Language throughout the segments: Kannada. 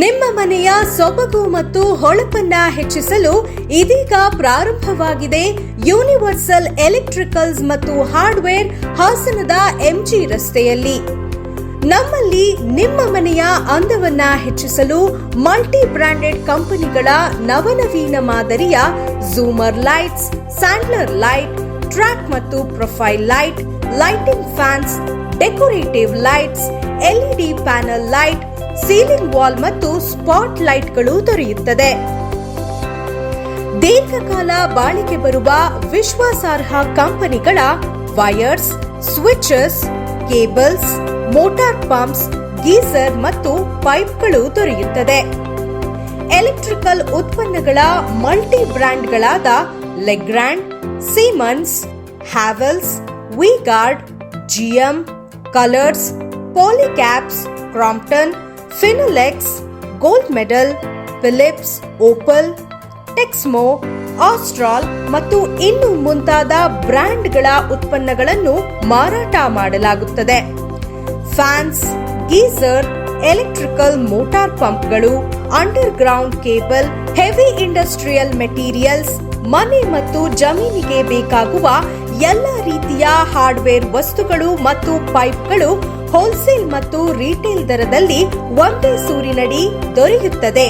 ನಿಮ್ಮ ಮನೆಯ ಸೊಬಗು ಮತ್ತು ಹೊಳಪನ್ನ ಹೆಚ್ಚಿಸಲು ಇದೀಗ ಪ್ರಾರಂಭವಾಗಿದೆ ಯೂನಿವರ್ಸಲ್ ಎಲೆಕ್ಟ್ರಿಕಲ್ಸ್ ಮತ್ತು ಹಾರ್ಡ್ವೇರ್ ಹಾಸನದ ಎಂಜಿ ರಸ್ತೆಯಲ್ಲಿ. ನಮ್ಮಲ್ಲಿ ನಿಮ್ಮ ಮನೆಯ ಅಂದವನ್ನ ಹೆಚ್ಚಿಸಲು ಮಲ್ಟಿ ಬ್ರಾಂಡೆಡ್ ಕಂಪನಿಗಳ ನವನವೀನ ಮಾದರಿಯ ಝೂಮರ್ ಲೈಟ್ಸ್, ಸ್ಯಾಂಡ್ಲರ್ ಲೈಟ್, ಟ್ರ್ಯಾಕ್ ಮತ್ತು profile light, lighting fans, decorative lights, LED panel light, ceiling wall ಮತ್ತು ಸ್ಪಾಟ್ ಲೈಟ್ಗಳು ದೊರೆಯುತ್ತದೆ. ದೀರ್ಘಕಾಲ ಬಾಳಿಕೆ ಬರುವ ವಿಶ್ವಾಸಾರ್ಹ ಕಂಪನಿಗಳ wires, switches, cables, motor pumps, geyser ಮತ್ತು ಪೈಪ್ಗಳು ದೊರೆಯುತ್ತದೆ. ಎಲೆಕ್ಟ್ರಿಕಲ್ ಉತ್ಪನ್ನಗಳ ಮಲ್ಟಿ ಬ್ರ್ಯಾಂಡ್ಗಳಾದ Legrand, Siemens, Havells, V-Guard, GM, colours, Polycabs, Crompton, Finolex, gold medal, Philips, Opal, Texmo, Astral ಮತ್ತು ಇನ್ನು ಮುಂತಾದ ಬ್ರ್ಯಾಂಡ್ಗಳ ಉತ್ಪನ್ನಗಳನ್ನು ಮಾರಾಟ ಮಾಡಲಾಗುತ್ತದೆ. ಫ್ಯಾನ್ಸ್, ಗೀಸರ್, ಎಲೆಕ್ಟ್ರಿಕಲ್ ಮೋಟಾರ್ ಪಂಪ್ಗಳು, under ground cable, heavy industrial materials, ಮನೆ ಮತ್ತು ಜಮೀನಿಗೆ ಬೇಕಾಗುವ ಎಲ್ಲ ರೀತಿಯ ಹಾರ್ಡ್ವೇರ್ ವಸ್ತುಗಳು ಮತ್ತು ಪೈಪ್ಗಳು ಹೋಲ್ಸೇಲ್ ಮತ್ತು ರಿಟೇಲ್ ದರದಲ್ಲಿ ಒಂದೇ ಸೂರಿನಡಿ ದೊರೆಯುತ್ತದೆ.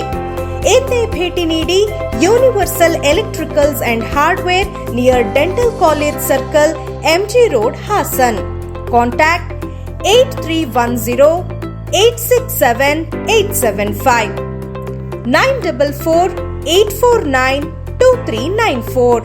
ಎಂದೇ ಭೇಟಿ ನೀಡಿ universal electricals and hardware near dental college circle, MG road, Hassan. Contact 8310867875 944-849-2394.